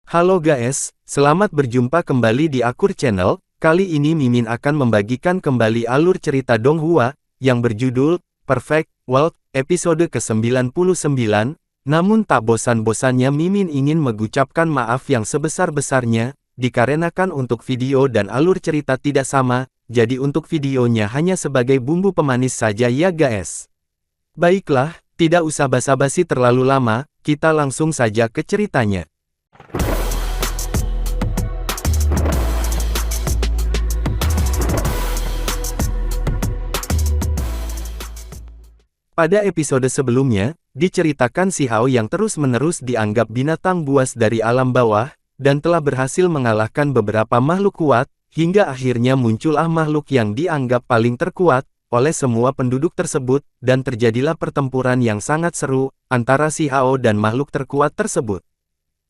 Halo guys, selamat berjumpa kembali di Akur Channel. Kali ini Mimin akan membagikan kembali alur cerita Donghua, yang berjudul Perfect World, episode ke-99. Namun tak bosan-bosannya Mimin ingin mengucapkan maaf yang sebesar-besarnya, dikarenakan untuk video dan alur cerita tidak sama, jadi untuk videonya hanya sebagai bumbu pemanis saja ya guys. Baiklah, tidak usah basa-basi terlalu lama, kita langsung saja ke ceritanya. Pada episode sebelumnya, diceritakan si Hao yang terus-menerus dianggap binatang buas dari alam bawah, dan telah berhasil mengalahkan beberapa makhluk kuat, hingga akhirnya muncullah makhluk yang dianggap paling terkuat oleh semua penduduk tersebut, dan terjadilah pertempuran yang sangat seru antara si Hao dan makhluk terkuat tersebut.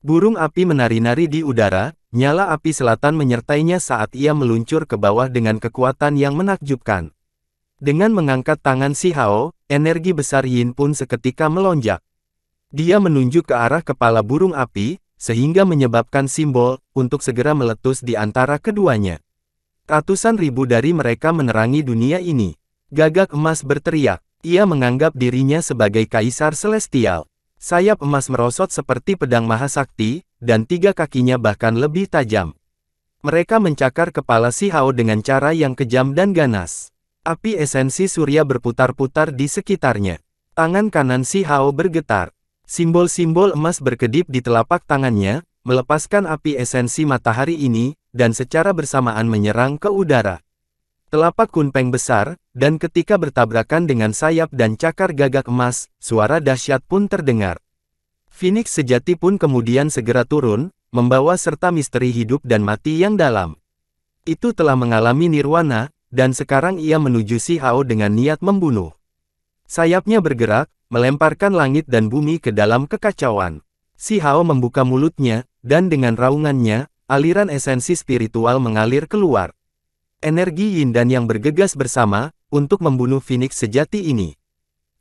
Burung api menari-nari di udara, nyala api selatan menyertainya saat ia meluncur ke bawah dengan kekuatan yang menakjubkan. Dengan mengangkat tangan si Hao, energi besar Yin pun seketika melonjak. Dia menunjuk ke arah kepala burung api, sehingga menyebabkan simbol untuk segera meletus di antara keduanya. Ratusan ribu dari mereka menerangi dunia ini. Gagak emas berteriak, ia menganggap dirinya sebagai kaisar celestial. Sayap emas merosot seperti pedang mahasakti, dan tiga kakinya bahkan lebih tajam. Mereka mencakar kepala si Hao dengan cara yang kejam dan ganas. Api esensi surya berputar-putar di sekitarnya. Tangan kanan si Hao bergetar. Simbol-simbol emas berkedip di telapak tangannya, melepaskan api esensi matahari ini, dan secara bersamaan menyerang ke udara. Telapak kunpeng besar, dan ketika bertabrakan dengan sayap dan cakar gagak emas, suara dahsyat pun terdengar. Phoenix sejati pun kemudian segera turun, membawa serta misteri hidup dan mati yang dalam. Itu telah mengalami nirwana, dan sekarang ia menuju si Hao dengan niat membunuh. Sayapnya bergerak, melemparkan langit dan bumi ke dalam kekacauan. Si Hao membuka mulutnya, dan dengan raungannya, aliran esensi spiritual mengalir keluar. Energi Yin dan yang bergegas bersama, untuk membunuh Phoenix sejati ini.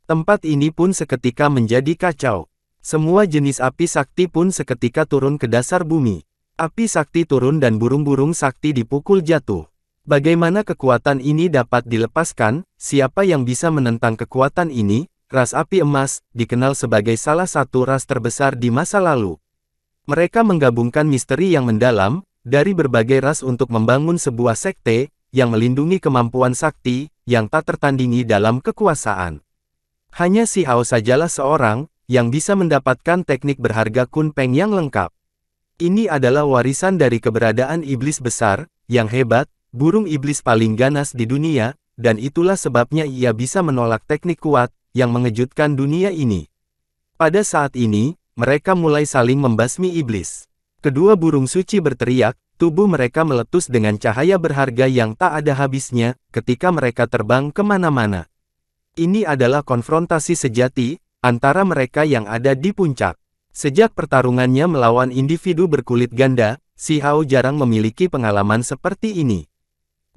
Tempat ini pun seketika menjadi kacau. Semua jenis api sakti pun seketika turun ke dasar bumi. Api sakti turun dan burung-burung sakti dipukul jatuh. Bagaimana kekuatan ini dapat dilepaskan? Siapa yang bisa menentang kekuatan ini? Ras api emas, dikenal sebagai salah satu ras terbesar di masa lalu. Mereka menggabungkan misteri yang mendalam, dari berbagai ras untuk membangun sebuah sekte, yang melindungi kemampuan sakti, yang tak tertandingi dalam kekuasaan. Hanya si Hao sajalah seorang, yang bisa mendapatkan teknik berharga kunpeng yang lengkap. Ini adalah warisan dari keberadaan iblis besar, yang hebat, burung iblis paling ganas di dunia, dan itulah sebabnya ia bisa menolak teknik kuat, yang mengejutkan dunia ini. Pada saat ini, mereka mulai saling membasmi iblis. Kedua burung suci berteriak, tubuh mereka meletus dengan cahaya berharga yang tak ada habisnya, ketika mereka terbang kemana-mana. Ini adalah konfrontasi sejati, antara mereka yang ada di puncak. Sejak pertarungannya melawan individu berkulit ganda, si Hao jarang memiliki pengalaman seperti ini.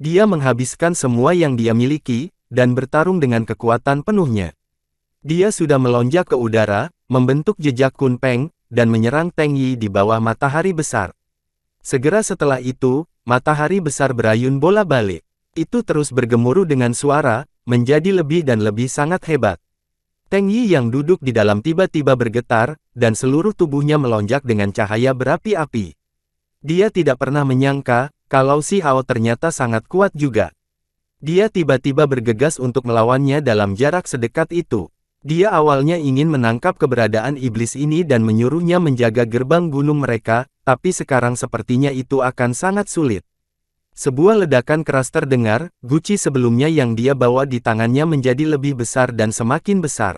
Dia menghabiskan semua yang dia miliki, dan bertarung dengan kekuatan penuhnya. Dia sudah melonjak ke udara, membentuk jejak kunpeng, dan menyerang Teng Yi di bawah matahari besar. Segera setelah itu, matahari besar berayun bola-balik. Itu terus bergemuruh dengan suara, menjadi lebih dan lebih sangat hebat. Teng Yi yang duduk di dalam tiba-tiba bergetar, dan seluruh tubuhnya melonjak dengan cahaya berapi-api. Dia tidak pernah menyangka, kalau si Hao ternyata sangat kuat juga. Dia tiba-tiba bergegas untuk melawannya dalam jarak sedekat itu. Dia awalnya ingin menangkap keberadaan iblis ini dan menyuruhnya menjaga gerbang gunung mereka, tapi sekarang sepertinya itu akan sangat sulit. Sebuah ledakan keras terdengar, guci sebelumnya yang dia bawa di tangannya menjadi lebih besar dan semakin besar.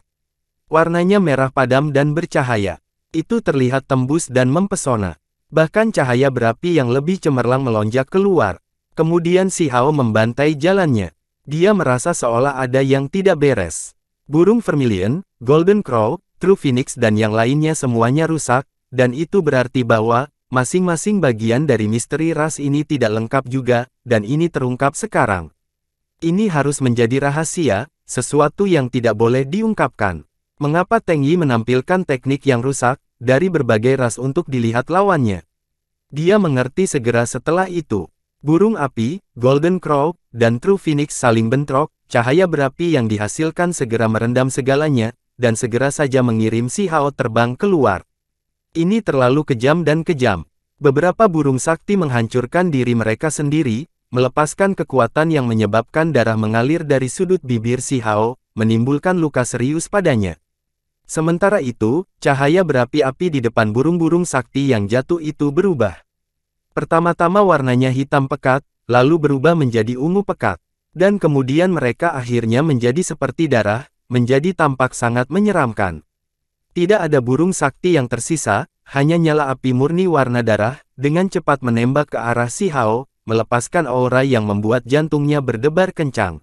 Warnanya merah padam dan bercahaya. Itu terlihat tembus dan mempesona. Bahkan cahaya berapi yang lebih cemerlang melonjak keluar. Kemudian si Hao membantai jalannya. Dia merasa seolah ada yang tidak beres. Burung Vermilion, Golden Crow, True Phoenix dan yang lainnya semuanya rusak, dan itu berarti bahwa, masing-masing bagian dari misteri ras ini tidak lengkap juga, dan ini terungkap sekarang. Ini harus menjadi rahasia, sesuatu yang tidak boleh diungkapkan. Mengapa Teng Yi menampilkan teknik yang rusak, dari berbagai ras untuk dilihat lawannya? Dia mengerti segera setelah itu. Burung api, Golden Crow, dan True Phoenix saling bentrok, cahaya berapi yang dihasilkan segera merendam segalanya, dan segera saja mengirim si Hao terbang keluar. Ini terlalu kejam dan kejam. Beberapa burung sakti menghancurkan diri mereka sendiri, melepaskan kekuatan yang menyebabkan darah mengalir dari sudut bibir si Hao, menimbulkan luka serius padanya. Sementara itu, cahaya berapi-api di depan burung-burung sakti yang jatuh itu berubah. Pertama-tama warnanya hitam pekat, lalu berubah menjadi ungu pekat. Dan kemudian mereka akhirnya menjadi seperti darah, menjadi tampak sangat menyeramkan. Tidak ada burung sakti yang tersisa, hanya nyala api murni warna darah, dengan cepat menembak ke arah si Hao, melepaskan aura yang membuat jantungnya berdebar kencang.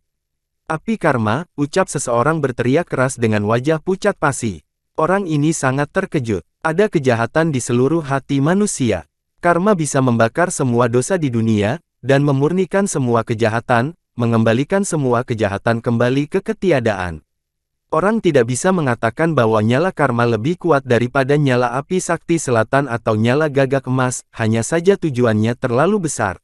Api karma, ucap seseorang berteriak keras dengan wajah pucat pasi. Orang ini sangat terkejut. Ada kejahatan di seluruh hati manusia. Karma bisa membakar semua dosa di dunia, dan memurnikan semua kejahatan, mengembalikan semua kejahatan kembali ke ketiadaan. Orang tidak bisa mengatakan bahwa nyala karma lebih kuat daripada nyala api sakti selatan atau nyala gagak emas, hanya saja tujuannya terlalu besar.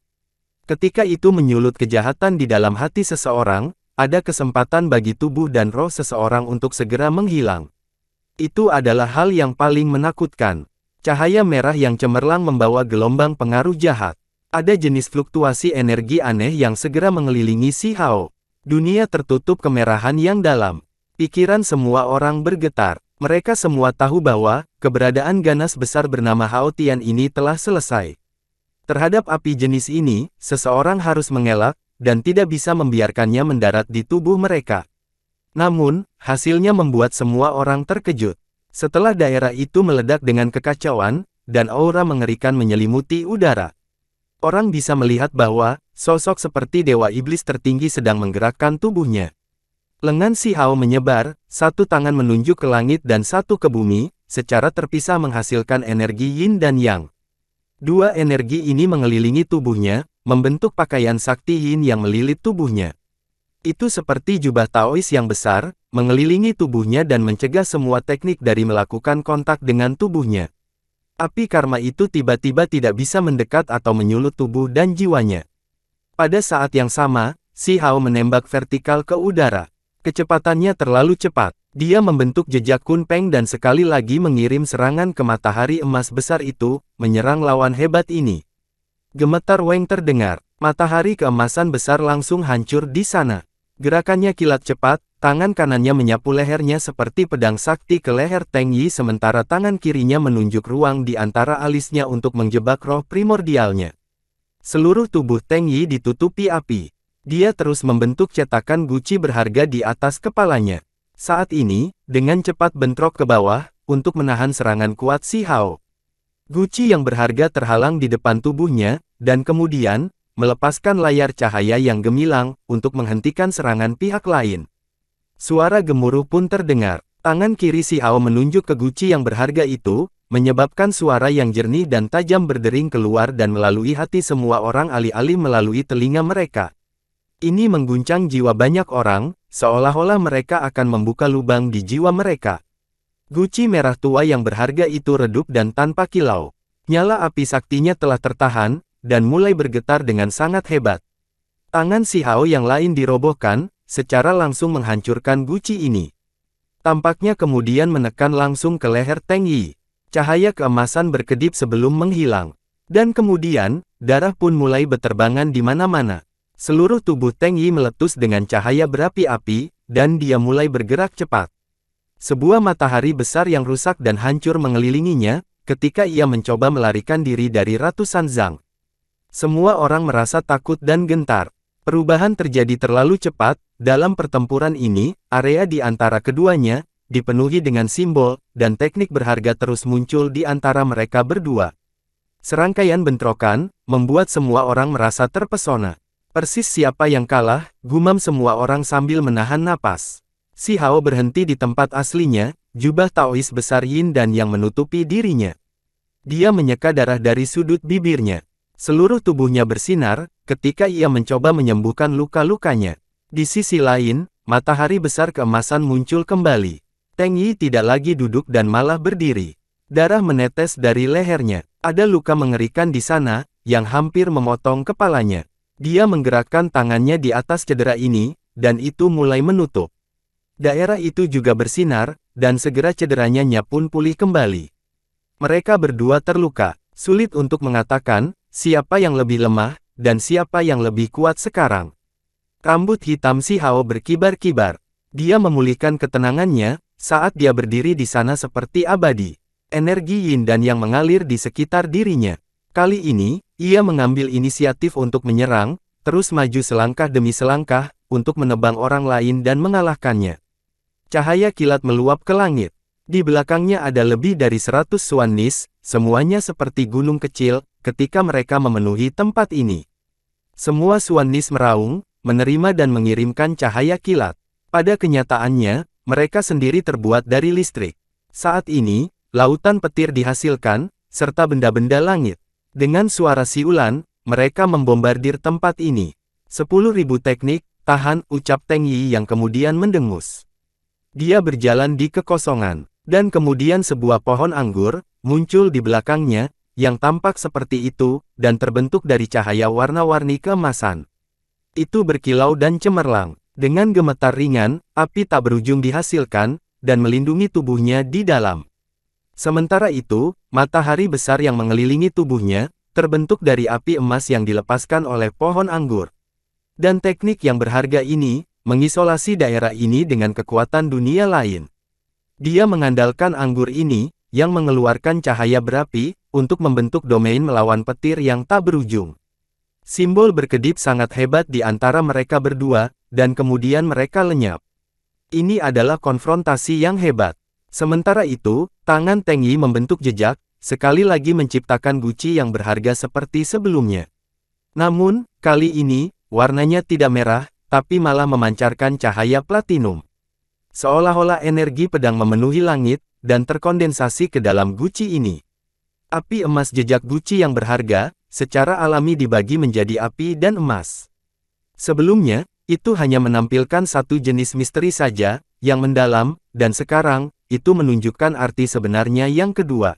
Ketika itu menyulut kejahatan di dalam hati seseorang, ada kesempatan bagi tubuh dan roh seseorang untuk segera menghilang. Itu adalah hal yang paling menakutkan. Cahaya merah yang cemerlang membawa gelombang pengaruh jahat. Ada jenis fluktuasi energi aneh yang segera mengelilingi si Hao. Dunia tertutup kemerahan yang dalam. Pikiran semua orang bergetar. Mereka semua tahu bahwa keberadaan ganas besar bernama Hao Tian ini telah selesai. Terhadap api jenis ini, seseorang harus mengelak, dan tidak bisa membiarkannya mendarat di tubuh mereka. Namun, hasilnya membuat semua orang terkejut. Setelah daerah itu meledak dengan kekacauan, dan aura mengerikan menyelimuti udara. Orang bisa melihat bahwa, sosok seperti Dewa Iblis tertinggi sedang menggerakkan tubuhnya. Lengan si Hao menyebar, satu tangan menunjuk ke langit dan satu ke bumi, secara terpisah menghasilkan energi Yin dan Yang. Dua energi ini mengelilingi tubuhnya, membentuk pakaian sakti Yin yang melilit tubuhnya. Itu seperti jubah Taois yang besar, mengelilingi tubuhnya dan mencegah semua teknik dari melakukan kontak dengan tubuhnya. Api karma itu tiba-tiba tidak bisa mendekat atau menyulut tubuh dan jiwanya. Pada saat yang sama, si Hao menembak vertikal ke udara. Kecepatannya terlalu cepat. Dia membentuk jejak kunpeng dan sekali lagi mengirim serangan ke matahari emas besar itu, menyerang lawan hebat ini. Gemetar Weng terdengar. Matahari keemasan besar langsung hancur di sana. Gerakannya kilat cepat, tangan kanannya menyapu lehernya seperti pedang sakti ke leher Teng Yi sementara tangan kirinya menunjuk ruang di antara alisnya untuk menjebak roh primordialnya. Seluruh tubuh Teng Yi ditutupi api. Dia terus membentuk cetakan guci berharga di atas kepalanya. Saat ini, dengan cepat bentrok ke bawah, untuk menahan serangan kuat si Hao. Guci yang berharga terhalang di depan tubuhnya, dan kemudian, melepaskan layar cahaya yang gemilang, untuk menghentikan serangan pihak lain. Suara gemuruh pun terdengar. Tangan kiri si Hao menunjuk ke guci yang berharga itu, menyebabkan suara yang jernih dan tajam berdering keluar dan melalui hati semua orang alih-alih melalui telinga mereka. Ini mengguncang jiwa banyak orang, seolah-olah mereka akan membuka lubang di jiwa mereka. Guci merah tua yang berharga itu redup dan tanpa kilau. Nyala api saktinya telah tertahan, dan mulai bergetar dengan sangat hebat. Tangan si Hao yang lain dirobohkan, secara langsung menghancurkan guci ini. Tampaknya kemudian menekan langsung ke leher Teng Yi. Cahaya keemasan berkedip sebelum menghilang. Dan kemudian, darah pun mulai berterbangan di mana-mana. Seluruh tubuh Teng Yi meletus dengan cahaya berapi-api, dan dia mulai bergerak cepat. Sebuah matahari besar yang rusak dan hancur mengelilinginya, ketika ia mencoba melarikan diri dari ratusan zang. Semua orang merasa takut dan gentar. Perubahan terjadi terlalu cepat, dalam pertempuran ini, area di antara keduanya, dipenuhi dengan simbol, dan teknik berharga terus muncul di antara mereka berdua. Serangkaian bentrokan, membuat semua orang merasa terpesona. Persis siapa yang kalah, gumam semua orang sambil menahan napas. Si Hao berhenti di tempat aslinya, jubah Taois besar Yin dan yang menutupi dirinya. Dia menyeka darah dari sudut bibirnya. Seluruh tubuhnya bersinar, ketika ia mencoba menyembuhkan luka-lukanya. Di sisi lain, matahari besar keemasan muncul kembali. Teng Yi tidak lagi duduk dan malah berdiri. Darah menetes dari lehernya. Ada luka mengerikan di sana, yang hampir memotong kepalanya. Dia menggerakkan tangannya di atas cedera ini, dan itu mulai menutup. Daerah itu juga bersinar, dan segera cederanya pun pulih kembali. Mereka berdua terluka. Sulit untuk mengatakan, siapa yang lebih lemah, dan siapa yang lebih kuat sekarang. Rambut hitam Si Hao berkibar-kibar. Dia memulihkan ketenangannya, saat dia berdiri di sana seperti abadi. Energi yin dan yang mengalir di sekitar dirinya. Kali ini, ia mengambil inisiatif untuk menyerang, terus maju selangkah demi selangkah, untuk menebang orang lain dan mengalahkannya. Cahaya kilat meluap ke langit. Di belakangnya ada lebih dari 100 Swan Nis, semuanya seperti gunung kecil, ketika mereka memenuhi tempat ini. Semua Swan Nis meraung, menerima dan mengirimkan cahaya kilat. Pada kenyataannya, mereka sendiri terbuat dari listrik. Saat ini, lautan petir dihasilkan, serta benda-benda langit. Dengan suara siulan, mereka membombardir tempat ini. 10.000 teknik, tahan, ucap Teng Yi yang kemudian mendengus. Dia berjalan di kekosongan, dan kemudian sebuah pohon anggur, muncul di belakangnya, yang tampak seperti itu, dan terbentuk dari cahaya warna-warni keemasan. Itu berkilau dan cemerlang. Dengan gemetar ringan, api tak berujung dihasilkan, dan melindungi tubuhnya di dalam. Sementara itu, matahari besar yang mengelilingi tubuhnya, terbentuk dari api emas yang dilepaskan oleh pohon anggur. Dan teknik yang berharga ini, mengisolasi daerah ini dengan kekuatan dunia lain. Dia mengandalkan anggur ini, yang mengeluarkan cahaya berapi, untuk membentuk domain melawan petir yang tak berujung. Simbol berkedip sangat hebat di antara mereka berdua, dan kemudian mereka lenyap. Ini adalah konfrontasi yang hebat. Sementara itu, tangan Teng Yi membentuk jejak, sekali lagi menciptakan guci yang berharga seperti sebelumnya. Namun, kali ini, warnanya tidak merah, tapi malah memancarkan cahaya platinum. Seolah-olah energi pedang memenuhi langit, dan terkondensasi ke dalam guci ini. Api emas jejak guci yang berharga, secara alami dibagi menjadi api dan emas. Sebelumnya, itu hanya menampilkan satu jenis misteri saja, yang mendalam, dan sekarang, itu menunjukkan arti sebenarnya yang kedua.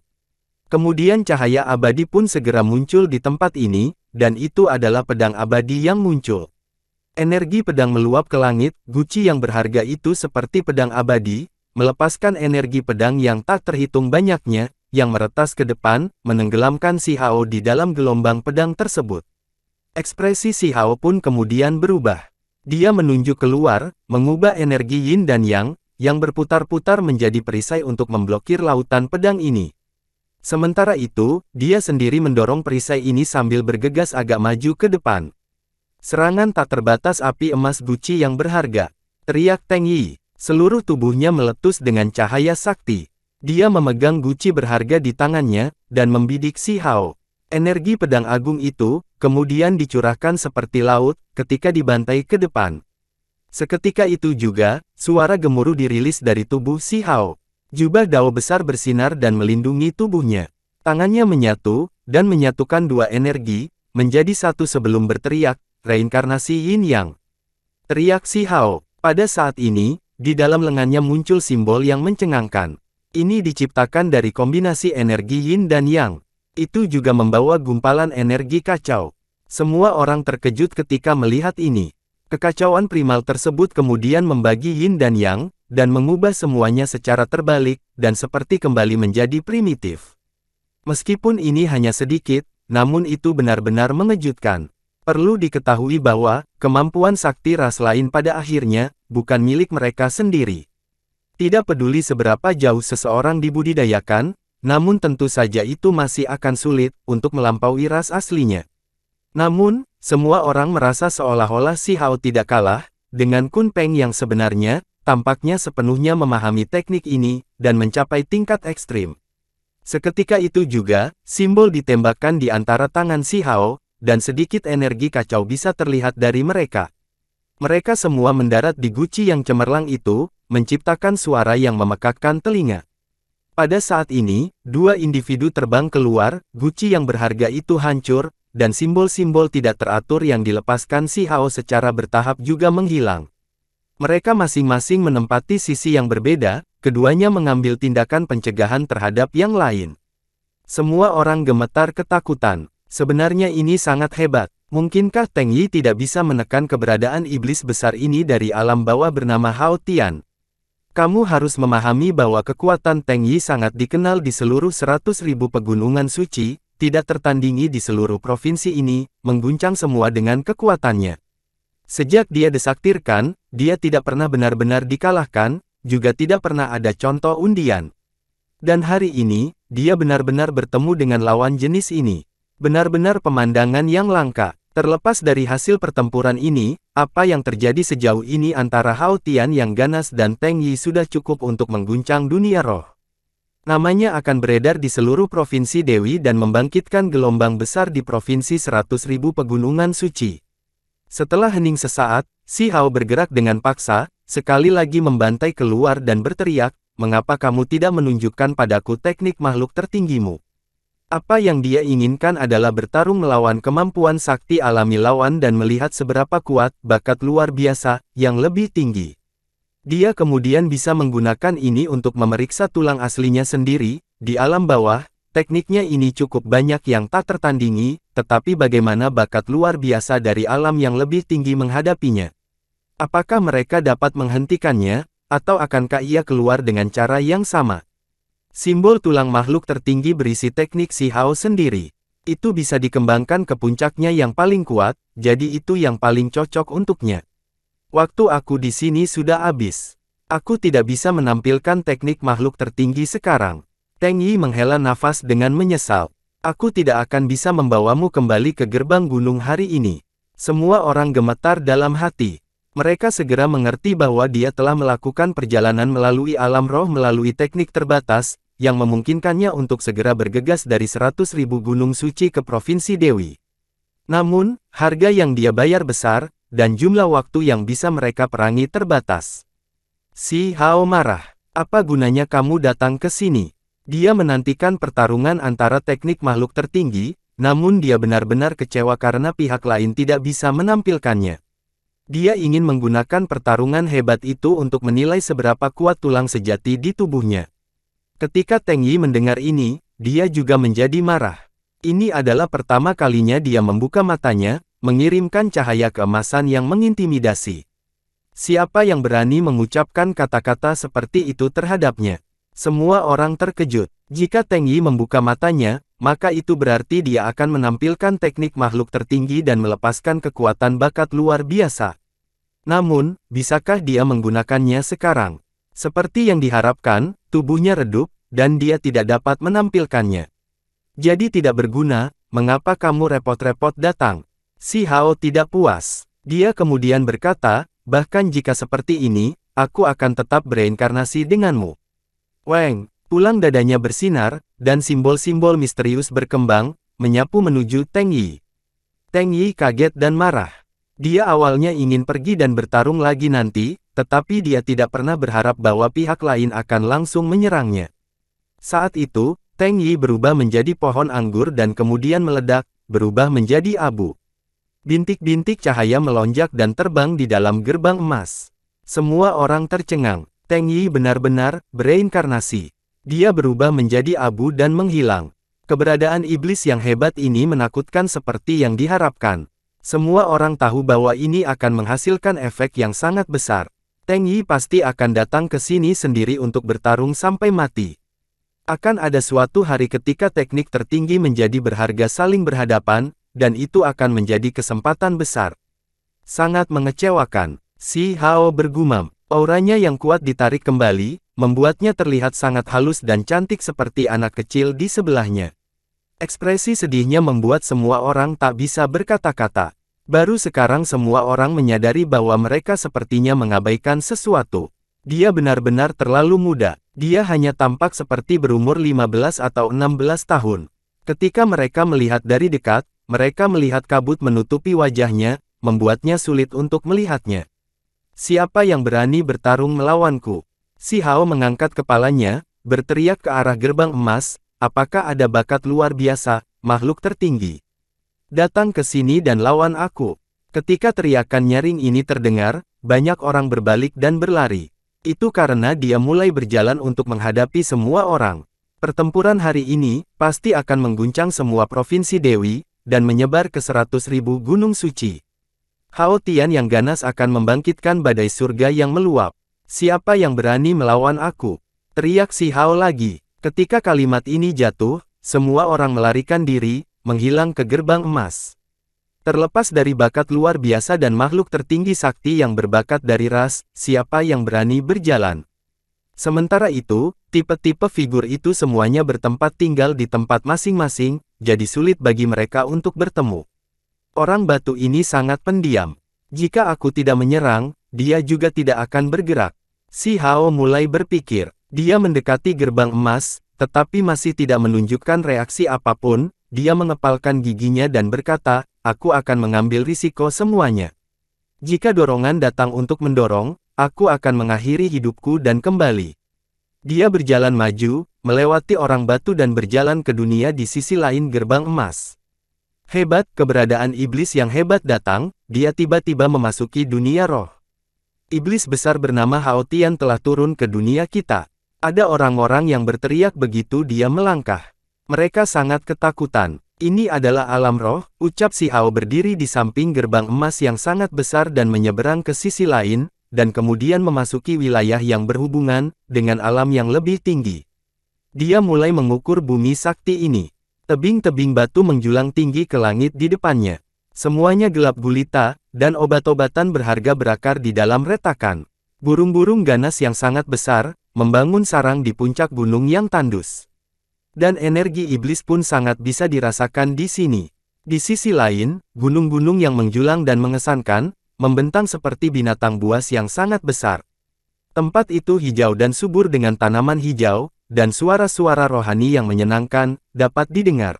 Kemudian cahaya abadi pun segera muncul di tempat ini, dan itu adalah pedang abadi yang muncul. Energi pedang meluap ke langit, guci yang berharga itu seperti pedang abadi, melepaskan energi pedang yang tak terhitung banyaknya, yang meretas ke depan, menenggelamkan Si Hao di dalam gelombang pedang tersebut. Ekspresi Si Hao pun kemudian berubah. Dia menunjuk keluar, mengubah energi yin dan yang berputar-putar menjadi perisai untuk memblokir lautan pedang ini. Sementara itu, dia sendiri mendorong perisai ini sambil bergegas agak maju ke depan. Serangan tak terbatas api emas guci yang berharga. Teriak Teng Yi. Seluruh tubuhnya meletus dengan cahaya sakti. Dia memegang guci berharga di tangannya, dan membidik Si Hao. Energi pedang agung itu, kemudian dicurahkan seperti laut, ketika dibantai ke depan. Seketika itu juga, suara gemuruh dirilis dari tubuh Si Hao. Jubah dao besar bersinar dan melindungi tubuhnya. Tangannya menyatu, dan menyatukan dua energi, menjadi satu sebelum berteriak, reinkarnasi Yin Yang. Teriak Si Hao. Pada saat ini, di dalam lengannya muncul simbol yang mencengangkan. Ini diciptakan dari kombinasi energi Yin dan Yang. Itu juga membawa gumpalan energi kacau. Semua orang terkejut ketika melihat ini. Kekacauan primal tersebut kemudian membagi Yin dan Yang, dan mengubah semuanya secara terbalik, dan seperti kembali menjadi primitif. Meskipun ini hanya sedikit, namun itu benar-benar mengejutkan. Perlu diketahui bahwa, kemampuan sakti ras lain pada akhirnya, bukan milik mereka sendiri. Tidak peduli seberapa jauh seseorang dibudidayakan, namun tentu saja itu masih akan sulit, untuk melampaui ras aslinya. Namun, semua orang merasa seolah-olah Si Hao tidak kalah, dengan Kun Peng yang sebenarnya, tampaknya sepenuhnya memahami teknik ini, dan mencapai tingkat ekstrim. Seketika itu juga, simbol ditembakkan di antara tangan Si Hao, dan sedikit energi kacau bisa terlihat dari mereka. Mereka semua mendarat di guci yang cemerlang itu, menciptakan suara yang memekakkan telinga. Pada saat ini, dua individu terbang keluar, guci yang berharga itu hancur, dan simbol-simbol tidak teratur yang dilepaskan Si Hao secara bertahap juga menghilang. Mereka masing-masing menempati sisi yang berbeda, keduanya mengambil tindakan pencegahan terhadap yang lain. Semua orang gemetar ketakutan. Sebenarnya ini sangat hebat. Mungkinkah Teng Yi tidak bisa menekan keberadaan iblis besar ini dari alam bawah bernama Hao Tian? Kamu harus memahami bahwa kekuatan Teng Yi sangat dikenal di seluruh 100.000 pegunungan suci, tidak tertandingi di seluruh provinsi ini, mengguncang semua dengan kekuatannya. Sejak dia desaktirkan, dia tidak pernah benar-benar dikalahkan, juga tidak pernah ada contoh undian. Dan hari ini, dia benar-benar bertemu dengan lawan jenis ini. Benar-benar pemandangan yang langka. Terlepas dari hasil pertempuran ini, apa yang terjadi sejauh ini antara Hao Tian yang ganas dan Teng Yi sudah cukup untuk mengguncang dunia roh. Namanya akan beredar di seluruh provinsi Dewi dan membangkitkan gelombang besar di provinsi 100.000 pegunungan suci. Setelah hening sesaat, Si Hao bergerak dengan paksa, sekali lagi membantai keluar dan berteriak, "Mengapa kamu tidak menunjukkan padaku teknik makhluk tertinggimu?" Apa yang dia inginkan adalah bertarung melawan kemampuan sakti alami lawan dan melihat seberapa kuat bakat luar biasa yang lebih tinggi. Dia kemudian bisa menggunakan ini untuk memeriksa tulang aslinya sendiri. Di alam bawah, tekniknya ini cukup banyak yang tak tertandingi, tetapi bagaimana bakat luar biasa dari alam yang lebih tinggi menghadapinya? Apakah mereka dapat menghentikannya, atau akankah ia keluar dengan cara yang sama? Simbol tulang makhluk tertinggi berisi teknik Si Hao sendiri. Itu bisa dikembangkan ke puncaknya yang paling kuat, jadi itu yang paling cocok untuknya. Waktu aku di sini sudah habis. Aku tidak bisa menampilkan teknik makhluk tertinggi sekarang. Teng Yi menghela nafas dengan menyesal. Aku tidak akan bisa membawamu kembali ke gerbang gunung hari ini. Semua orang gemetar dalam hati. Mereka segera mengerti bahwa dia telah melakukan perjalanan melalui alam roh melalui teknik terbatas, yang memungkinkannya untuk segera bergegas dari 100.000 gunung suci ke Provinsi Dewi. Namun, harga yang dia bayar besar, dan jumlah waktu yang bisa mereka perangi terbatas. Si Hao marah. Apa gunanya kamu datang ke sini? Dia menantikan pertarungan antara teknik makhluk tertinggi, namun dia benar-benar kecewa karena pihak lain tidak bisa menampilkannya. Dia ingin menggunakan pertarungan hebat itu untuk menilai seberapa kuat tulang sejati di tubuhnya. Ketika Teng Yi mendengar ini, dia juga menjadi marah. Ini adalah pertama kalinya dia membuka matanya, mengirimkan cahaya keemasan yang mengintimidasi. Siapa yang berani mengucapkan kata-kata seperti itu terhadapnya? Semua orang terkejut. Jika Teng Yi membuka matanya, maka itu berarti dia akan menampilkan teknik makhluk tertinggi dan melepaskan kekuatan bakat luar biasa. Namun, bisakah dia menggunakannya sekarang? Seperti yang diharapkan, tubuhnya redup, dan dia tidak dapat menampilkannya. Jadi tidak berguna, mengapa kamu repot-repot datang? Si Hao tidak puas. Dia kemudian berkata, bahkan jika seperti ini, aku akan tetap bereinkarnasi denganmu. Weng, tulang dadanya bersinar, dan simbol-simbol misterius berkembang, menyapu menuju Teng Yi. Teng Yi kaget dan marah. Dia awalnya ingin pergi dan bertarung lagi nanti, tetapi dia tidak pernah berharap bahwa pihak lain akan langsung menyerangnya. Saat itu, Teng Yi berubah menjadi pohon anggur dan kemudian meledak, berubah menjadi abu. Bintik-bintik cahaya melonjak dan terbang di dalam gerbang emas. Semua orang tercengang. Teng Yi benar-benar bereinkarnasi. Dia berubah menjadi abu dan menghilang. Keberadaan iblis yang hebat ini menakutkan seperti yang diharapkan. Semua orang tahu bahwa ini akan menghasilkan efek yang sangat besar. Teng Yi pasti akan datang ke sini sendiri untuk bertarung sampai mati. Akan ada suatu hari ketika teknik tertinggi menjadi berharga saling berhadapan, dan itu akan menjadi kesempatan besar. Sangat mengecewakan. Si Hao bergumam. Auranya yang kuat ditarik kembali, membuatnya terlihat sangat halus dan cantik seperti anak kecil di sebelahnya. Ekspresi sedihnya membuat semua orang tak bisa berkata-kata. Baru sekarang semua orang menyadari bahwa mereka sepertinya mengabaikan sesuatu. Dia benar-benar terlalu muda. Dia hanya tampak seperti berumur 15 atau 16 tahun. Ketika mereka melihat dari dekat, mereka melihat kabut menutupi wajahnya, membuatnya sulit untuk melihatnya. Siapa yang berani bertarung melawanku? Si Hao mengangkat kepalanya, berteriak ke arah gerbang emas, apakah ada bakat luar biasa, makhluk tertinggi? Datang ke sini dan lawan aku. Ketika teriakan nyaring ini terdengar, banyak orang berbalik dan berlari. Itu karena dia mulai berjalan untuk menghadapi semua orang. Pertempuran hari ini pasti akan mengguncang semua provinsi Dewi, dan menyebar ke 100.000 gunung suci. Hao Tian yang ganas akan membangkitkan badai surga yang meluap. Siapa yang berani melawan aku? Teriak si Hao lagi. Ketika kalimat ini jatuh, semua orang melarikan diri, menghilang ke gerbang emas. Terlepas dari bakat luar biasa dan makhluk tertinggi sakti yang berbakat dari ras, siapa yang berani berjalan? Sementara itu, tipe-tipe figur itu semuanya bertempat tinggal di tempat masing-masing, jadi sulit bagi mereka untuk bertemu. Orang batu ini sangat pendiam. Jika aku tidak menyerang, dia juga tidak akan bergerak. Si Hao mulai berpikir. Dia mendekati gerbang emas, tetapi masih tidak menunjukkan reaksi apapun. Dia mengepalkan giginya dan berkata, aku akan mengambil risiko semuanya. Jika dorongan datang untuk mendorong, aku akan mengakhiri hidupku dan kembali. Dia berjalan maju, melewati orang batu dan berjalan ke dunia di sisi lain gerbang emas. Hebat, keberadaan iblis yang hebat datang, dia tiba-tiba memasuki dunia roh. Iblis besar bernama Hao Tian telah turun ke dunia kita. Ada orang-orang yang berteriak begitu dia melangkah. Mereka sangat ketakutan. Ini adalah alam roh, ucap si Hao berdiri di samping gerbang emas yang sangat besar dan menyeberang ke sisi lain, dan kemudian memasuki wilayah yang berhubungan dengan alam yang lebih tinggi. Dia mulai mengukur bumi sakti ini. Tebing-tebing batu menjulang tinggi ke langit di depannya. Semuanya gelap gulita, dan obat-obatan berharga berakar di dalam retakan. Burung-burung ganas yang sangat besar, membangun sarang di puncak gunung yang tandus. Dan energi iblis pun sangat bisa dirasakan di sini. Di sisi lain, gunung-gunung yang menjulang dan mengesankan, membentang seperti binatang buas yang sangat besar. Tempat itu hijau dan subur dengan tanaman hijau, dan suara-suara rohani yang menyenangkan, dapat didengar.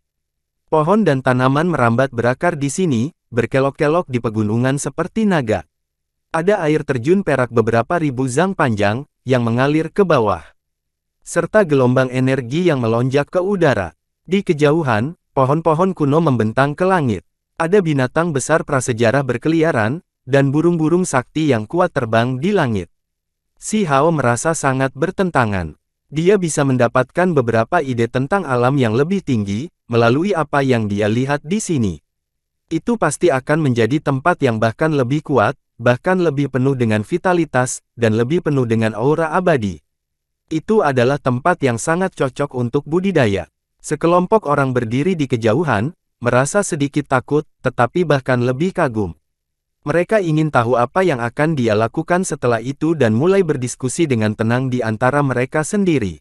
Pohon dan tanaman merambat berakar di sini, berkelok-kelok di pegunungan seperti naga. Ada air terjun perak beberapa ribu zang panjang, yang mengalir ke bawah. Serta gelombang energi yang melonjak ke udara. Di kejauhan, pohon-pohon kuno membentang ke langit. Ada binatang besar prasejarah berkeliaran, dan burung-burung sakti yang kuat terbang di langit. Si Hao merasa sangat bertentangan. Dia bisa mendapatkan beberapa ide tentang alam yang lebih tinggi, melalui apa yang dia lihat di sini. Itu pasti akan menjadi tempat yang bahkan lebih kuat, bahkan lebih penuh dengan vitalitas, dan lebih penuh dengan aura abadi. Itu adalah tempat yang sangat cocok untuk budidaya. Sekelompok orang berdiri di kejauhan, merasa sedikit takut, tetapi bahkan lebih kagum. Mereka ingin tahu apa yang akan dia lakukan setelah itu dan mulai berdiskusi dengan tenang di antara mereka sendiri.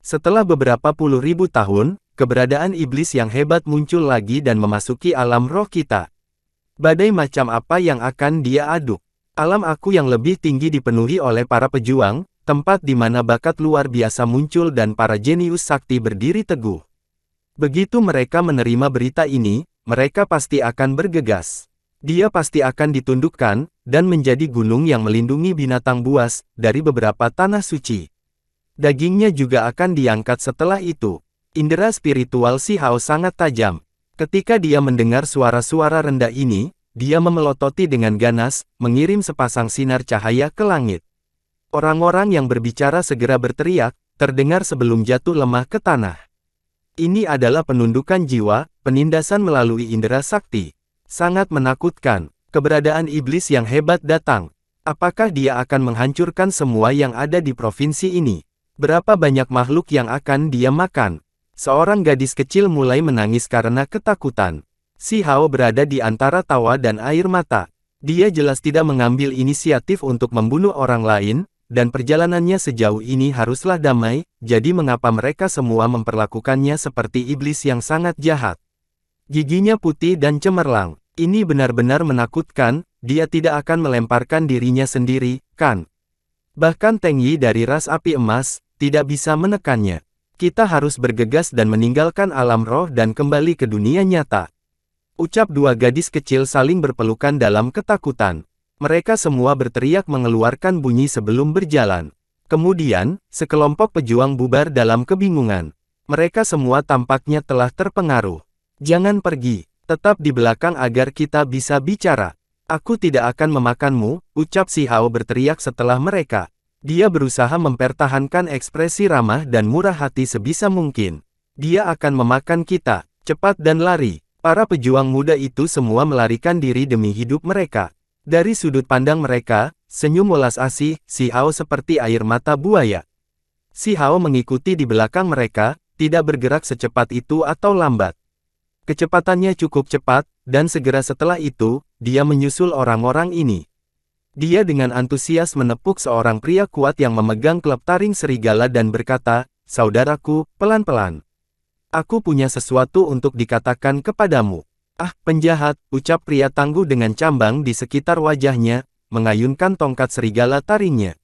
Setelah beberapa puluh ribu tahun, keberadaan iblis yang hebat muncul lagi dan memasuki alam roh kita. Badai macam apa yang akan dia aduk? Alam aku yang lebih tinggi dipenuhi oleh para pejuang, tempat di mana bakat luar biasa muncul dan para jenius sakti berdiri teguh. Begitu mereka menerima berita ini, mereka pasti akan bergegas. Dia pasti akan ditundukkan, dan menjadi gunung yang melindungi binatang buas, dari beberapa tanah suci. Dagingnya juga akan diangkat setelah itu. Indera spiritual si Hao sangat tajam. Ketika dia mendengar suara-suara rendah ini, dia memelototi dengan ganas, mengirim sepasang sinar cahaya ke langit. Orang-orang yang berbicara segera berteriak, terdengar sebelum jatuh lemah ke tanah. Ini adalah penundukan jiwa, penindasan melalui indera sakti. Sangat menakutkan, keberadaan iblis yang hebat datang. Apakah dia akan menghancurkan semua yang ada di provinsi ini? Berapa banyak makhluk yang akan dia makan? Seorang gadis kecil mulai menangis karena ketakutan. Si Hao berada di antara tawa dan air mata. Dia jelas tidak mengambil inisiatif untuk membunuh orang lain, dan perjalanannya sejauh ini haruslah damai, jadi mengapa mereka semua memperlakukannya seperti iblis yang sangat jahat? Giginya putih dan cemerlang. Ini benar-benar menakutkan, dia tidak akan melemparkan dirinya sendiri, kan? Bahkan Teng Yi dari ras api emas, tidak bisa menekannya. Kita harus bergegas dan meninggalkan alam roh dan kembali ke dunia nyata. Ucap dua gadis kecil saling berpelukan dalam ketakutan. Mereka semua berteriak mengeluarkan bunyi sebelum berjalan. Kemudian, sekelompok pejuang bubar dalam kebingungan. Mereka semua tampaknya telah terpengaruh. Jangan pergi, tetap di belakang agar kita bisa bicara. Aku tidak akan memakanmu, ucap si Hao berteriak setelah mereka. Dia berusaha mempertahankan ekspresi ramah dan murah hati sebisa mungkin. Dia akan memakan kita, cepat dan lari. Para pejuang muda itu semua melarikan diri demi hidup mereka. Dari sudut pandang mereka, senyum welas asih, si Hao seperti air mata buaya. Si Hao mengikuti di belakang mereka, tidak bergerak secepat itu atau lambat. Kecepatannya cukup cepat, dan segera setelah itu, dia menyusul orang-orang ini. Dia dengan antusias menepuk seorang pria kuat yang memegang klep taring serigala dan berkata, "Saudaraku, pelan-pelan. Aku punya sesuatu untuk dikatakan kepadamu." "Ah, penjahat," ucap pria tangguh dengan cambang di sekitar wajahnya, mengayunkan tongkat serigala taringnya.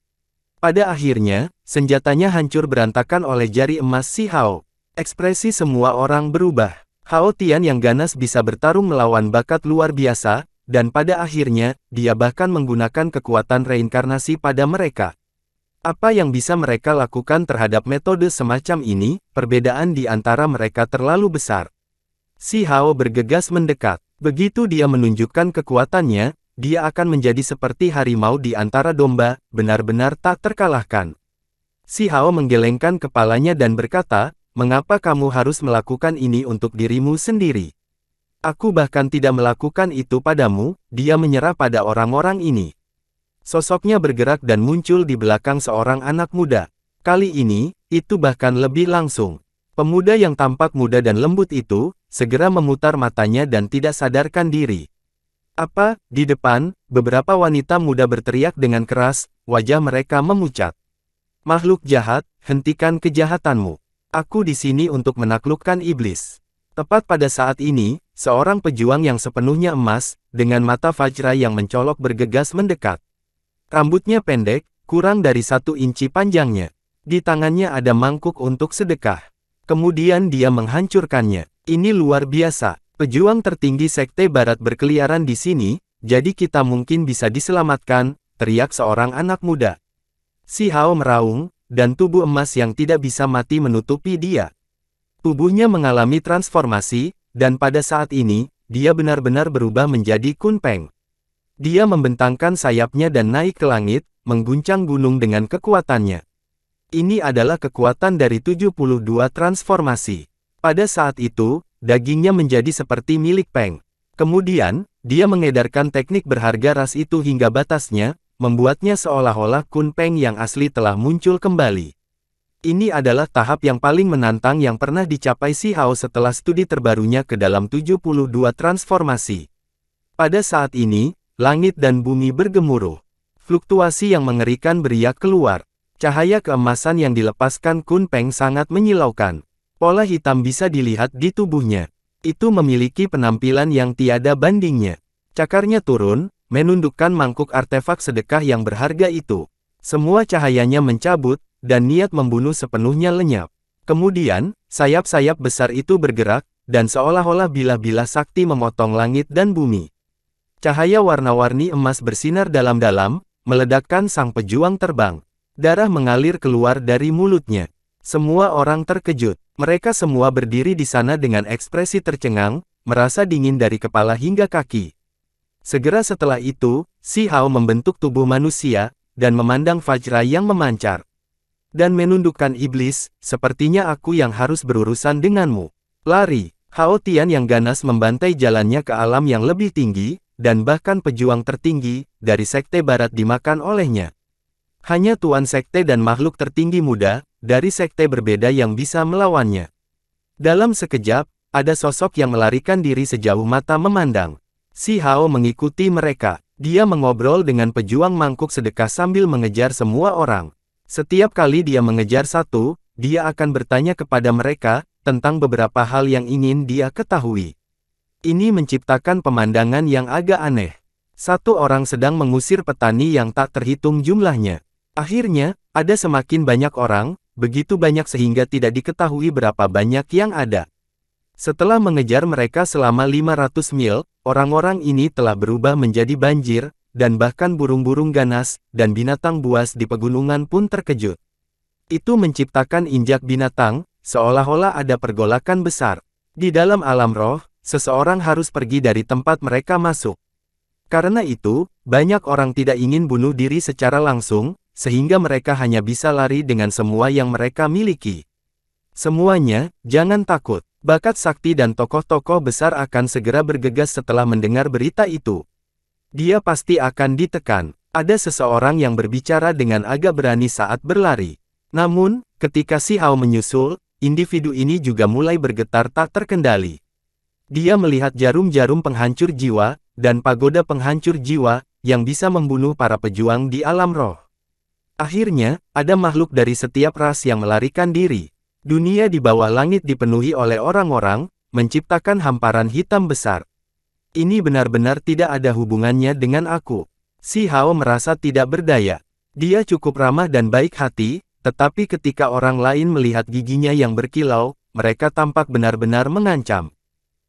Pada akhirnya, senjatanya hancur berantakan oleh jari emas si Hao. Ekspresi semua orang berubah. Hao Tian yang ganas bisa bertarung melawan bakat luar biasa, dan pada akhirnya, dia bahkan menggunakan kekuatan reinkarnasi pada mereka. Apa yang bisa mereka lakukan terhadap metode semacam ini, perbedaan di antara mereka terlalu besar. Si Hao bergegas mendekat. Begitu dia menunjukkan kekuatannya, dia akan menjadi seperti harimau di antara domba, benar-benar tak terkalahkan. Si Hao menggelengkan kepalanya dan berkata, "Mengapa kamu harus melakukan ini untuk dirimu sendiri? Aku bahkan tidak melakukan itu padamu." Dia menyerah pada orang-orang ini. Sosoknya bergerak dan muncul di belakang seorang anak muda. Kali ini, itu bahkan lebih langsung. Pemuda yang tampak muda dan lembut itu, segera memutar matanya dan tidak sadarkan diri. "Apa?" Di depan, beberapa wanita muda berteriak dengan keras, wajah mereka memucat. "Makhluk jahat, hentikan kejahatanmu. Aku di sini untuk menaklukkan iblis." Tepat pada saat ini, seorang pejuang yang sepenuhnya emas, dengan mata Vajra yang mencolok bergegas mendekat. Rambutnya pendek, kurang dari 1 inci panjangnya. Di tangannya ada mangkuk untuk sedekah. Kemudian dia menghancurkannya. "Ini luar biasa. Pejuang tertinggi Sekte Barat berkeliaran di sini, jadi kita mungkin bisa diselamatkan," teriak seorang anak muda. Si Hao meraung, dan tubuh emas yang tidak bisa mati menutupi dia. Tubuhnya mengalami transformasi, dan pada saat ini, dia benar-benar berubah menjadi Kunpeng. Dia membentangkan sayapnya dan naik ke langit, mengguncang gunung dengan kekuatannya. Ini adalah kekuatan dari 72 transformasi. Pada saat itu, dagingnya menjadi seperti milik Peng. Kemudian, dia mengedarkan teknik berharga ras itu hingga batasnya, membuatnya seolah-olah Kunpeng yang asli telah muncul kembali. Ini adalah tahap yang paling menantang yang pernah dicapai si Hao setelah studi terbarunya ke dalam 72 transformasi. Pada saat ini, langit dan bumi bergemuruh. Fluktuasi yang mengerikan beriak keluar. Cahaya keemasan yang dilepaskan Kunpeng sangat menyilaukan. Pola hitam bisa dilihat di tubuhnya. Itu memiliki penampilan yang tiada bandingnya. Cakarnya turun, menundukkan mangkuk artefak sedekah yang berharga itu. Semua cahayanya mencabut, dan niat membunuh sepenuhnya lenyap. Kemudian, sayap-sayap besar itu bergerak, dan seolah-olah bilah-bilah sakti memotong langit dan bumi. Cahaya warna-warni emas bersinar dalam-dalam, meledakkan sang pejuang terbang. Darah mengalir keluar dari mulutnya. Semua orang terkejut. Mereka semua berdiri di sana dengan ekspresi tercengang, merasa dingin dari kepala hingga kaki. Segera setelah itu, si Hao membentuk tubuh manusia, dan memandang Vajra yang memancar. Dan menundukkan iblis, "Sepertinya aku yang harus berurusan denganmu. Lari." Hao Tian yang ganas membantai jalannya ke alam yang lebih tinggi, dan bahkan pejuang tertinggi, dari Sekte Barat dimakan olehnya. Hanya Tuan Sekte dan makhluk tertinggi muda, dari sekte berbeda yang bisa melawannya. Dalam sekejap, ada sosok yang melarikan diri sejauh mata memandang. Si Hao mengikuti mereka. Dia mengobrol dengan pejuang mangkuk sedekah sambil mengejar semua orang. Setiap kali dia mengejar satu, dia akan bertanya kepada mereka, tentang beberapa hal yang ingin dia ketahui. Ini menciptakan pemandangan yang agak aneh. Satu orang sedang mengusir petani yang tak terhitung jumlahnya. Akhirnya, ada semakin banyak orang, begitu banyak sehingga tidak diketahui berapa banyak yang ada. Setelah mengejar mereka selama 500 mil, orang-orang ini telah berubah menjadi banjir, dan bahkan burung-burung ganas, dan binatang buas di pegunungan pun terkejut. Itu menciptakan injak binatang, seolah-olah ada pergolakan besar. Di dalam alam roh, seseorang harus pergi dari tempat mereka masuk. Karena itu, banyak orang tidak ingin bunuh diri secara langsung, sehingga mereka hanya bisa lari dengan semua yang mereka miliki. Semuanya, jangan takut. Bakat sakti dan tokoh-tokoh besar akan segera bergegas setelah mendengar berita itu. Dia pasti akan ditekan. Ada seseorang yang berbicara dengan agak berani saat berlari. Namun, ketika Si Hao menyusul, individu ini juga mulai bergetar tak terkendali. Dia melihat jarum-jarum penghancur jiwa, dan pagoda penghancur jiwa, yang bisa membunuh para pejuang di alam roh. Akhirnya, ada makhluk dari setiap ras yang melarikan diri. Dunia di bawah langit dipenuhi oleh orang-orang, menciptakan hamparan hitam besar. Ini benar-benar tidak ada hubungannya dengan aku. Si Hao merasa tidak berdaya. Dia cukup ramah dan baik hati, tetapi ketika orang lain melihat giginya yang berkilau, mereka tampak benar-benar mengancam.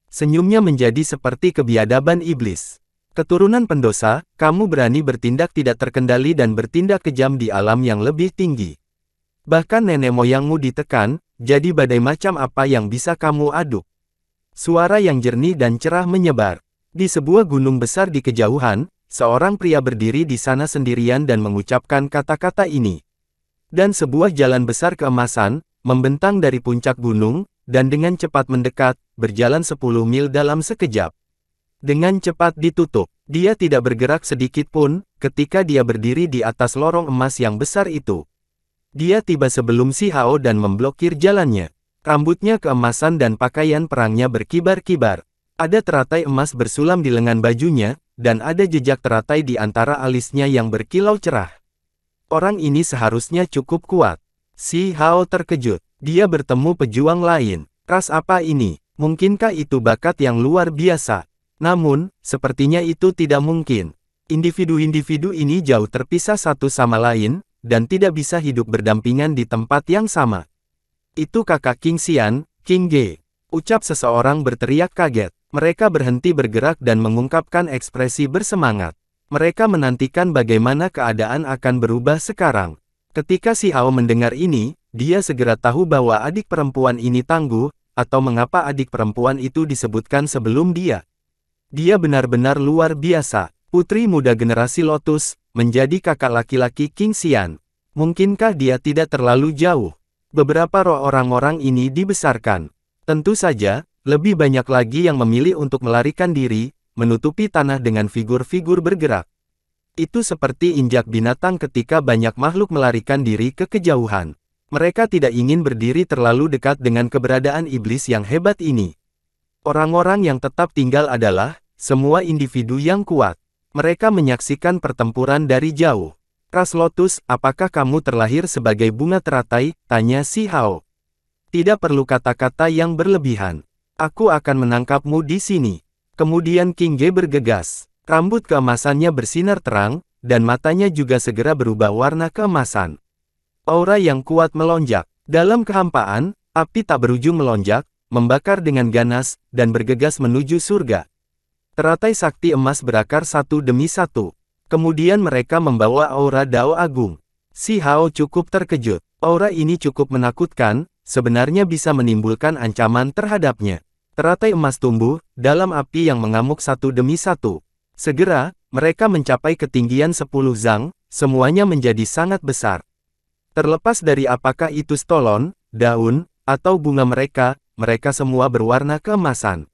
Senyumnya menjadi seperti kebiadaban iblis. Keturunan pendosa, kamu berani bertindak tidak terkendali dan bertindak kejam di alam yang lebih tinggi. Bahkan nenek moyangmu ditekan, jadi badai macam apa yang bisa kamu aduk? Suara yang jernih dan cerah menyebar. Di sebuah gunung besar di kejauhan, seorang pria berdiri di sana sendirian dan mengucapkan kata-kata ini. Dan sebuah jalan besar keemasan, membentang dari puncak gunung, dan dengan cepat mendekat, berjalan 10 mil dalam sekejap. Dengan cepat ditutup, dia tidak bergerak sedikit pun, ketika dia berdiri di atas lorong emas yang besar itu. Dia tiba sebelum Si Hao dan memblokir jalannya. Rambutnya keemasan dan pakaian perangnya berkibar-kibar. Ada teratai emas bersulam di lengan bajunya, dan ada jejak teratai di antara alisnya yang berkilau cerah. Orang ini seharusnya cukup kuat. Si Hao terkejut. Dia bertemu pejuang lain. Ras apa ini? Mungkinkah itu bakat yang luar biasa? Namun, sepertinya itu tidak mungkin. Individu-individu ini jauh terpisah satu sama lain, dan tidak bisa hidup berdampingan di tempat yang sama. Itu kakak King Xian, King Ge. Ucap seseorang berteriak kaget. Mereka berhenti bergerak dan mengungkapkan ekspresi bersemangat. Mereka menantikan bagaimana keadaan akan berubah sekarang. Ketika Si Hao mendengar ini, dia segera tahu bahwa adik perempuan ini tangguh, atau mengapa adik perempuan itu disebutkan sebelum dia. Dia benar-benar luar biasa. Putri muda generasi Lotus, menjadi kakak laki-laki King Xian. Mungkinkah dia tidak terlalu jauh? Beberapa roh orang-orang ini dibesarkan. Tentu saja, lebih banyak lagi yang memilih untuk melarikan diri, menutupi tanah dengan figur-figur bergerak. Itu seperti injak binatang ketika banyak makhluk melarikan diri ke kejauhan. Mereka tidak ingin berdiri terlalu dekat dengan keberadaan iblis yang hebat ini. Orang-orang yang tetap tinggal adalah semua individu yang kuat. Mereka menyaksikan pertempuran dari jauh. Ras Lotus, apakah kamu terlahir sebagai bunga teratai? Tanya Si Hao. Tidak perlu kata-kata yang berlebihan. Aku akan menangkapmu di sini. Kemudian King Ge bergegas. Rambut keemasannya bersinar terang, dan matanya juga segera berubah warna keemasan. Aura yang kuat melonjak. Dalam kehampaan, api tak berujung melonjak, membakar dengan ganas, dan bergegas menuju surga. Teratai sakti emas berakar satu demi satu. Kemudian mereka membawa aura Dao Agung. Si Hao cukup terkejut. Aura ini cukup menakutkan, sebenarnya bisa menimbulkan ancaman terhadapnya. Teratai emas tumbuh, dalam api yang mengamuk satu demi satu. Segera, mereka mencapai ketinggian 10 zang, semuanya menjadi sangat besar. Terlepas dari apakah itu stolon, daun, atau bunga mereka semua berwarna keemasan.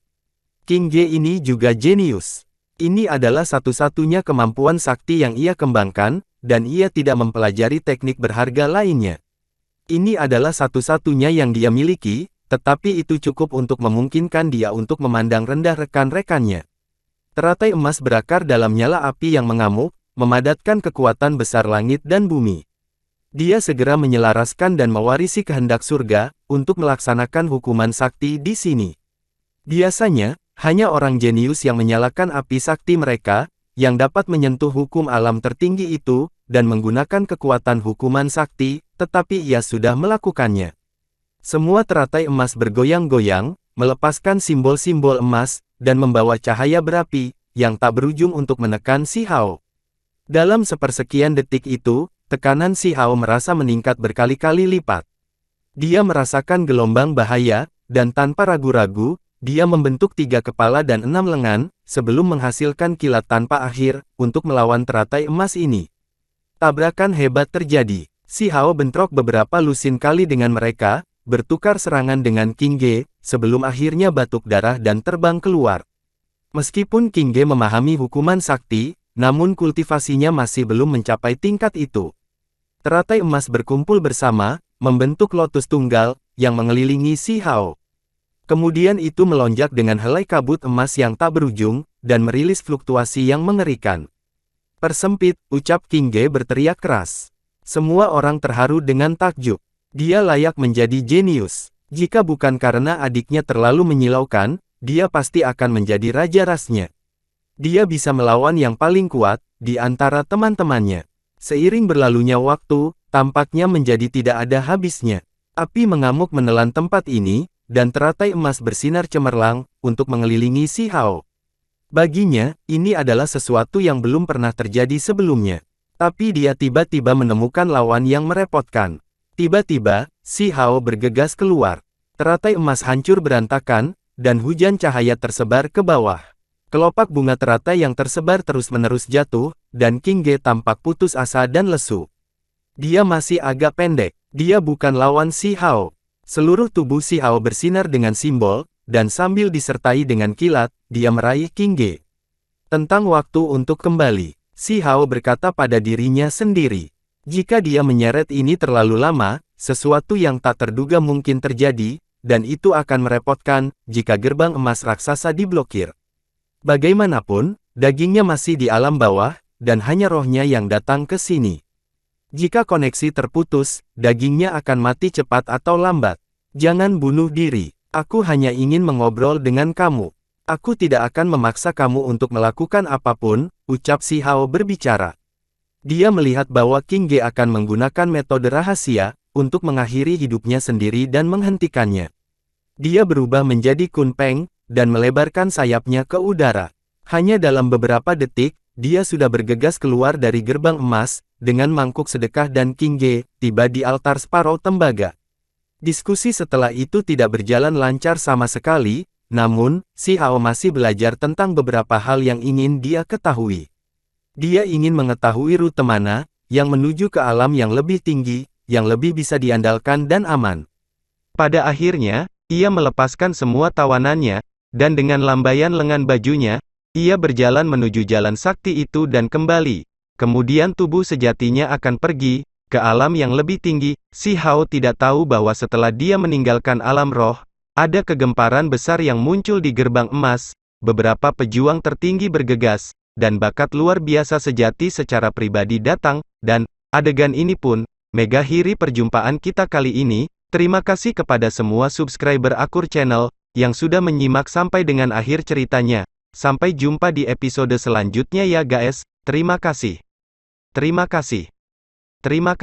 King Ge ini juga jenius. Ini adalah satu-satunya kemampuan sakti yang ia kembangkan, dan ia tidak mempelajari teknik berharga lainnya. Ini adalah satu-satunya yang dia miliki, tetapi itu cukup untuk memungkinkan dia untuk memandang rendah rekan-rekannya. Teratai emas berakar dalam nyala api yang mengamuk, memadatkan kekuatan besar langit dan bumi. Dia segera menyelaraskan dan mewarisi kehendak surga, untuk melaksanakan hukuman sakti di sini. Biasanya, hanya orang jenius yang menyalakan api sakti mereka, yang dapat menyentuh hukum alam tertinggi itu, dan menggunakan kekuatan hukuman sakti, tetapi ia sudah melakukannya. Semua teratai emas bergoyang-goyang, melepaskan simbol-simbol emas, dan membawa cahaya berapi, yang tak berujung untuk menekan Si Hao. Dalam sepersekian detik itu, tekanan Si Hao merasa meningkat berkali-kali lipat. Dia merasakan gelombang bahaya, dan tanpa ragu-ragu, dia membentuk 3 kepala dan 6 lengan, sebelum menghasilkan kilat tanpa akhir, untuk melawan teratai emas ini. Tabrakan hebat terjadi. Si Hao bentrok beberapa lusin kali dengan mereka, bertukar serangan dengan King Ge, sebelum akhirnya batuk darah dan terbang keluar. Meskipun King Ge memahami hukuman sakti, namun kultivasinya masih belum mencapai tingkat itu. Teratai emas berkumpul bersama, membentuk lotus tunggal, yang mengelilingi si Hao. Kemudian itu melonjak dengan helai kabut emas yang tak berujung, dan merilis fluktuasi yang mengerikan. "Persempit," ucap King Ge berteriak keras. Semua orang terharu dengan takjub. Dia layak menjadi jenius. Jika bukan karena adiknya terlalu menyilaukan, dia pasti akan menjadi raja rasnya. Dia bisa melawan yang paling kuat, di antara teman-temannya. Seiring berlalunya waktu, tampaknya menjadi tidak ada habisnya. Api mengamuk menelan tempat ini, dan teratai emas bersinar cemerlang, untuk mengelilingi si Hao. Baginya, ini adalah sesuatu yang belum pernah terjadi sebelumnya. Tapi dia tiba-tiba menemukan lawan yang merepotkan. Tiba-tiba, si Hao bergegas keluar. Teratai emas hancur berantakan, dan hujan cahaya tersebar ke bawah. Kelopak bunga teratai yang tersebar terus-menerus jatuh, dan King Ge tampak putus asa dan lesu. Dia masih agak pendek. Dia bukan lawan si Hao. Seluruh tubuh si Hao bersinar dengan simbol, dan sambil disertai dengan kilat, dia meraih King Ge. Tentang waktu untuk kembali, si Hao berkata pada dirinya sendiri. Jika dia menyeret ini terlalu lama, sesuatu yang tak terduga mungkin terjadi, dan itu akan merepotkan, jika gerbang emas raksasa diblokir. Bagaimanapun, dagingnya masih di alam bawah, dan hanya rohnya yang datang ke sini. Jika koneksi terputus, dagingnya akan mati cepat atau lambat. Jangan bunuh diri. Aku hanya ingin mengobrol dengan kamu. Aku tidak akan memaksa kamu untuk melakukan apapun, ucap si Hao berbicara. Dia melihat bahwa King Ge akan menggunakan metode rahasia, untuk mengakhiri hidupnya sendiri dan menghentikannya. Dia berubah menjadi Kun Peng, dan melebarkan sayapnya ke udara. Hanya dalam beberapa detik, dia sudah bergegas keluar dari gerbang emas, dengan mangkuk sedekah dan King Ge, tiba di altar Sparrow Tembaga. Diskusi setelah itu tidak berjalan lancar sama sekali, namun, si Hao masih belajar tentang beberapa hal yang ingin dia ketahui. Dia ingin mengetahui rute mana, yang menuju ke alam yang lebih tinggi, yang lebih bisa diandalkan dan aman. Pada akhirnya, ia melepaskan semua tawanannya, dan dengan lambaian lengan bajunya, ia berjalan menuju jalan sakti itu dan kembali. Kemudian tubuh sejatinya akan pergi ke alam yang lebih tinggi. Si Hao tidak tahu bahwa setelah dia meninggalkan alam roh, ada kegemparan besar yang muncul di gerbang emas, beberapa pejuang tertinggi bergegas, dan bakat luar biasa sejati secara pribadi datang, dan adegan ini pun mengakhiri perjumpaan kita kali ini. Terima kasih kepada semua subscriber Akur Channel yang sudah menyimak sampai dengan akhir ceritanya. Sampai jumpa di episode selanjutnya ya guys. Terima kasih. Terima kasih. Terima kasih.